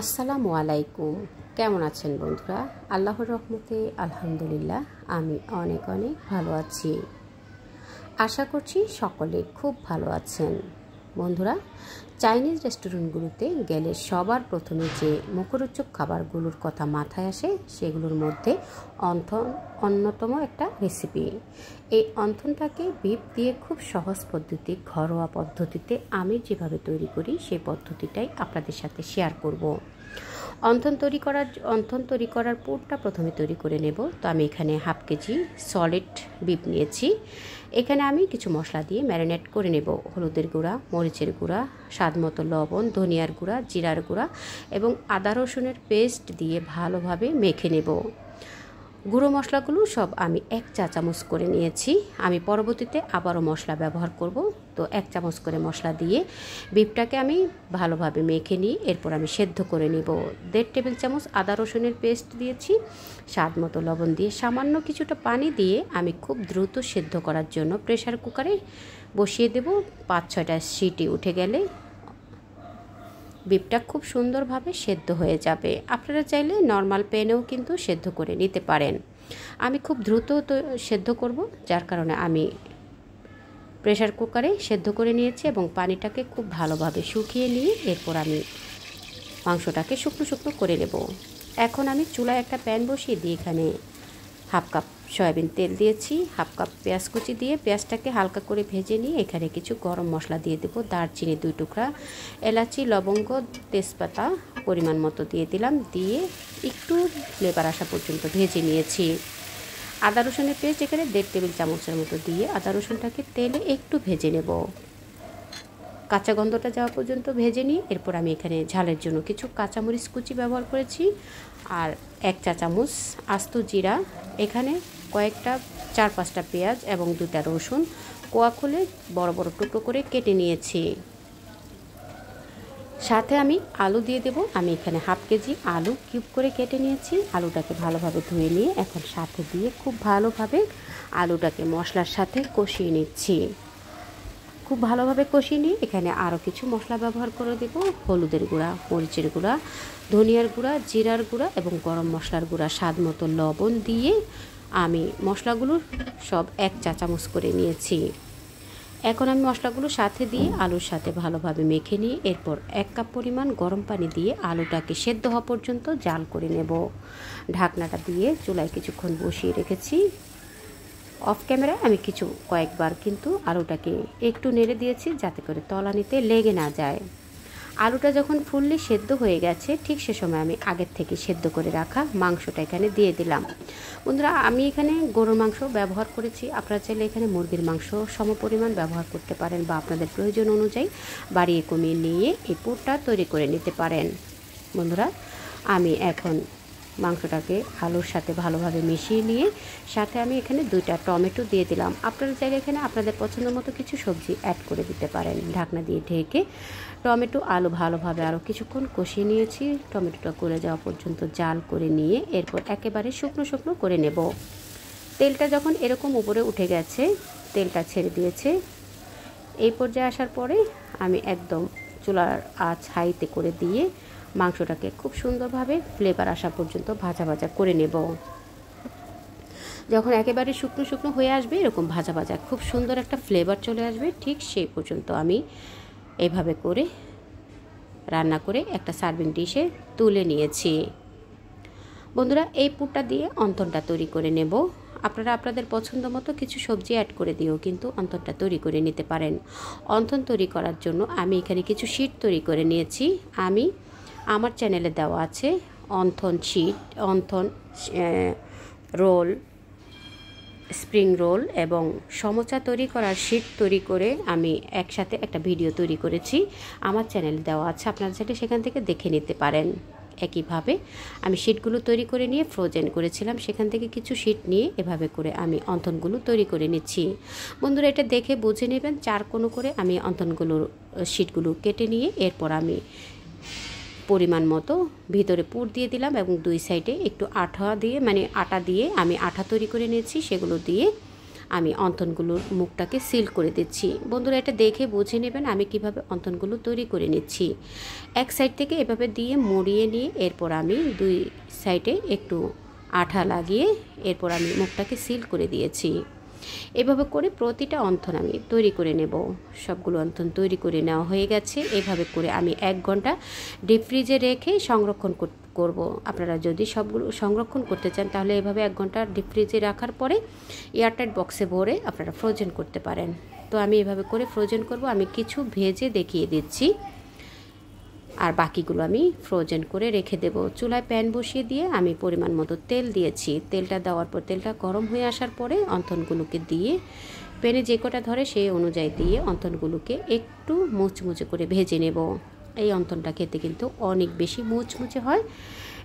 আসসালামু আলাইকুম। কেমন আছেন বন্ধুরা? আল্লাহর রহমতে আলহামদুলিল্লাহ আমি অনেক ভালো আছি। আশা করছি সকলে খুব ভালো আছেন। বন্ধুরা, চাইনিজ রেস্টুরেন্টগুলোতে গেলে সবার প্রথমে যে মুখরোচক খাবারগুলোর কথা মাথায় আসে সেগুলোর মধ্যে অন্থন অন্যতম একটা রেসিপি। এই অন্থনটাকে বিফ দিয়ে খুব সহজ পদ্ধতি, ঘরোয়া পদ্ধতিতে আমি যেভাবে তৈরি করি সেই পদ্ধতিটাই আপনাদের সাথে শেয়ার করব। অন্থন তৈরি করার পুরটা প্রথমে তৈরি করে নেব। তো আমি এখানে হাফ কেজি সলিড বিফ নিয়েছি। এখানে আমি কিছু মশলা দিয়ে ম্যারিনেট করে নেব। হলুদের গুঁড়া, মরিচের গুঁড়া, স্বাদ মতো লবণ, ধনিয়ার গুঁড়া, জিরার গুঁড়া এবং আদা রসুনের পেস্ট দিয়ে ভালোভাবে মেখে নেব। গুঁড়ো মশলাগুলো সব আমি 1 চা চামচ করে নিয়েছি। আমি পরবর্তীতে আবারও মশলা ব্যবহার করব। তো 1 চামচ করে মশলা দিয়ে বিফটাকে আমি ভালোভাবে মেখে নিই। এরপর আমি সেদ্ধ করে নেব। 1.5 টেবিল চামচ আদা রসুনের পেস্ট দিয়েছি। স্বাদ মতো লবণ দিয়ে সামান্য কিছুটা পানি দিয়ে আমি খুব দ্রুত সেদ্ধ করার জন্য প্রেসার কুকারে বসিয়ে দেব। 5-6টা সিটি উঠে গেলে বিফটা খুব সুন্দরভাবে সেদ্ধ হয়ে যাবে। আপনারা চাইলে নর্মাল প্যানেও কিন্তু সেদ্ধ করে নিতে পারেন। আমি খুব দ্রুত সেদ্ধ করব, যার কারণে আমি প্রেসার কুকারে সেদ্ধ করে নিয়েছি এবং পানিটাকে খুব ভালোভাবে শুকিয়ে নিয়ে এরপর আমি মাংসটাকে শুকনো শুকনো করে নেব। এখন আমি চুলায় একটা প্যান বসিয়ে দিয়ে এখানে হাফ কাপ সয়াবিন তেল দিয়েছি। হাফ কাপ পেঁয়াজ কুচি দিয়ে পেঁয়াজটাকে হালকা করে ভেজে নিয়ে এখানে কিছু গরম মশলা দিয়ে দেবো। দারচিনি 2 টুকরা, এলাচি, লবঙ্গ, তেজপাতা পরিমাণ মতো দিয়ে দিলাম। দিয়ে একটু ফ্লেভার আসা পর্যন্ত ভেজে নিয়েছি। আদা রসুনের পেস্ট এখানে 1.5 টেবিল চামচের মতো দিয়ে আদা রসুনটাকে তেলে একটু ভেজে নেব। কাঁচা গন্ধটা যাওয়া পর্যন্ত ভেজে নিই। এরপর আমি এখানে ঝালের জন্য কিছু কাঁচামরিচ কুচি ব্যবহার করেছি আর 1 চা চামচ আস্ত জিরা, এখানে কয়েকটা 4-5টা পেঁয়াজ এবং 2টা রসুন কোয়া খুলে বড় বড় টুকরো করে কেটে নিয়েছি। সাথে আমি আলু দিয়ে দেব। আমি এখানে হাফ কেজি আলু কিউব করে কেটে নিয়েছি। আলুটাকে ভালোভাবে ধুয়ে নিয়ে এখন সাথে দিয়ে খুব ভালোভাবে আলুটাকে মশলার সাথে কষিয়ে নিচ্ছি। খুব ভালোভাবে কষিয়ে নিয়ে এখানে আরও কিছু মশলা ব্যবহার করে দেব। হলুদের গুঁড়া, মরিচের গুঁড়া, ধনিয়ার গুঁড়া, জিরার গুঁড়া এবং গরম মশলার গুঁড়া, স্বাদ মতো লবণ দিয়ে আমি মশলাগুলো সব 1 চা চামচ করে নিয়েছি। এখন আমি মশলাগুলো সাথে দিয়ে আলুর সাথে ভালোভাবে মেখে নিয়ে এরপর 1 কাপ পরিমাণ গরম পানি দিয়ে আলুটাকে সেদ্ধ হওয়া পর্যন্ত জাল করে নেব। ঢাকনাটা দিয়ে চুলায় কিছুক্ষণ বসিয়ে রেখেছি। অফ ক্যামেরায় আমি কয়েকবার কিন্তু আলুটাকে একটু নেড়ে দিয়েছি যাতে করে তলানিতে লেগে না যায়। আলুটা যখন ফুললি সেদ্ধ হয়ে গেছে ঠিক সে সময় আমি আগের থেকে সেদ্ধ করে রাখা মাংসটা এখানে দিয়ে দিলাম। বন্ধুরা, আমি এখানে গরুর মাংস ব্যবহার করেছি। আপনারা চাইলে এখানে মুরগির মাংস সমপরিমাণ ব্যবহার করতে পারেন বা আপনাদের প্রয়োজন অনুযায়ী বাড়িয়ে কমিয়ে নিয়ে এই পুরটা তৈরি করে নিতে পারেন। বন্ধুরা, আমি এখন মাংসটাকে আলুর সাথে ভালোভাবে মিশিয়ে নিয়ে সাথে আমি এখানে 2টা টমেটো দিয়ে দিলাম। আপনারা চাইলে এখানে আপনাদের পছন্দ মতো কিছু সবজি অ্যাড করে দিতে পারেন। ঢাকনা দিয়ে ঢেকে টমেটো আলু ভালোভাবে আরও কিছুক্ষণ কষিয়ে নিয়েছি। টমেটোটা গলে যাওয়া পর্যন্ত জাল করে নিয়ে এরপর একেবারে শুকনো শুকনো করে নেব। তেলটা যখন এরকম উপরে উঠে গেছে, তেলটা ছেড়ে দিয়েছে, এই পর্যায়ে আসার পরে আমি একদম চুলার আঁচ হাইতে করে দিয়ে মাংসটাকে খুব সুন্দরভাবে ফ্লেভার আসা পর্যন্ত ভাজা ভাজা করে নেব। যখন একেবারে শুকনো শুকনো হয়ে আসবে, এরকম ভাজা ভাজা খুব সুন্দর একটা ফ্লেভার চলে আসবে, ঠিক সেই পর্যন্ত আমি এইভাবে করে রান্না করে একটা সার্ভিং ডিশে তুলে নিয়েছি। বন্ধুরা, এই পুরটা দিয়ে অন্থনটা তৈরি করে নেব। আপনারা আপনাদের পছন্দ মতো কিছু সবজি অ্যাড করে দিয়েও কিন্তু অন্থনটা তৈরি করে নিতে পারেন। অন্থন তৈরি করার জন্য আমি এখানে কিছু শিট তৈরি করে নিয়েছি। আমার চ্যানেলে দেওয়া আছে wonton sheet, wonton roll, spring roll এবং সমোচা তৈরি করার শিট তৈরি করে আমি একসাথে একটা ভিডিও তৈরি করেছি। আমার চ্যানেলে দেওয়া আছে, আপনারা চাইলে সেখান থেকে দেখে নিতে পারেন। একইভাবে আমি শিটগুলো তৈরি করে নিয়ে ফ্রোজেন করেছিলাম, সেখান থেকে কিছু শিট নিয়ে এভাবে করে আমি অন্থনগুলো তৈরি করে নিচ্ছি। বন্ধুরা, এটা দেখে বুঝে নেবেন 4 কোণ করে আমি অন্থনগুলোর শিটগুলো কেটে নিয়ে এরপর আমি পরিমাণ মতো ভিতরে পুর দিয়ে দিলাম এবং 2 সাইডে একটু আটা দিয়ে আমি আটা তৈরি করে নিয়েছি। সেগুলো দিয়ে আমি অন্তনগুলোর মুখটাকে সিল করে দিচ্ছি। বন্ধুরা, এটা দেখে বুঝে নেবেন আমি কিভাবে অন্তনগুলো তৈরি করে নিচ্ছি। এক সাইড থেকে এভাবে দিয়ে মুড়িয়ে নিয়ে এরপর আমি দুই সাইডে একটু আঠা লাগিয়ে এরপর আমি মুখটাকে সিল করে দিয়েছি। এভাবে করে প্রতিটা অন্তন আমি তৈরি করে নেব। সবগুলো অন্তন তৈরি করে নেওয়া হয়ে গেছে। এভাবে করে আমি 1 ঘন্টা ডিপ ফ্রিজে রেখে সংরক্ষণ করব। আপনারা যদি সবগুলো সংরক্ষণ করতে চান তাহলে এভাবে 1 ঘন্টা ডিপ ফ্রিজে রাখার পরে এয়ারটাইট বক্সে ভরে আপনারা ফ্রোজেন করতে পারেন। তো আমি এভাবে করে ফ্রোজেন করব। আমি কিছু ভেজে দেখিয়ে দিচ্ছি, আর বাকিগুলো আমি ফ্রোজেন করে রেখে দেব। চুলায় প্যান বসিয়ে দিয়ে আমি পরিমাণ মতো তেল দিয়েছি। তেলটা দেওয়ার পর তেলটা গরম হয়ে আসার পরে অন্তনগুলোকে দিয়ে প্যানে যে কটা ধরে সেই অনুযায়ী দিয়ে অন্তনগুলোকে একটু মুচমুচে করে ভেজে নেব। এই অন্তনটা খেতে কিন্তু অনেক বেশি মুচমুচে হয়।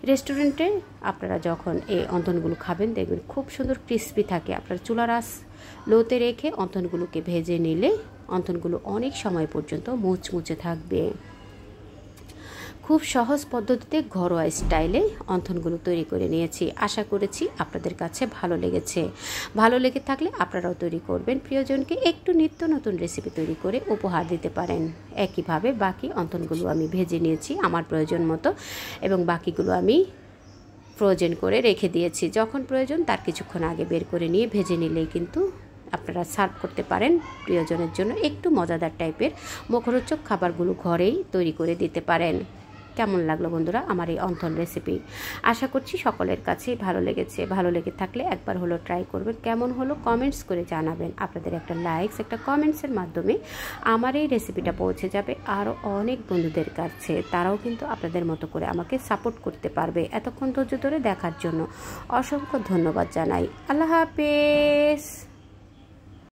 রেস্টুরেন্টে আপনারা যখন এই অন্তনগুলো খাবেন দেখবেন খুব সুন্দর ক্রিস্পি থাকে। আপনারা চুলার আঁচ লোতে রেখে অন্তনগুলোকে ভেজে নিলে অন্তনগুলো অনেক সময় পর্যন্ত মুচমুচে থাকবে। খুব সহজ পদ্ধতিতে ঘরোয়া স্টাইলে অন্তনগুলো তৈরি করে নিয়েছি। আশা করেছি আপনাদের কাছে ভালো লেগেছে। ভালো লেগে থাকলে আপনারাও তৈরি করবেন, প্রিয়জনকে একটু নিত্য নতুন রেসিপি তৈরি করে উপহার দিতে পারেন। একইভাবে বাকি অন্তনগুলো আমি ভেজে নিয়েছি আমার প্রয়োজন মতো এবং বাকিগুলো আমি ফ্রোজেন করে রেখে দিয়েছি। যখন প্রয়োজন তার কিছুক্ষণ আগে বের করে নিয়ে ভেজে নিলেই কিন্তু আপনারা সার্ভ করতে পারেন। প্রিয়জনের জন্য একটু মজাদার টাইপের মুখরোচক খাবারগুলো ঘরেই তৈরি করে দিতে পারেন। কেমন লাগলো বন্ধুরা আমার এই অন্তন রেসিপি? আশা করছি সকলের কাছেই ভালো লেগেছে। ভালো লেগে থাকলে একবার হলো ট্রাই করবেন। কেমন হলো কমেন্টস করে জানাবেন। আপনাদের একটা লাইকস, একটা কমেন্টসের মাধ্যমে আমার এই রেসিপিটা পৌঁছে যাবে আরও অনেক বন্ধুদের কাছে। তারাও কিন্তু আপনাদের মতো করে আমাকে সাপোর্ট করতে পারবে। এতক্ষণ ধৈর্য ধরে দেখার জন্য অসংখ্য ধন্যবাদ জানাই। আল্লাহ হাফেজ।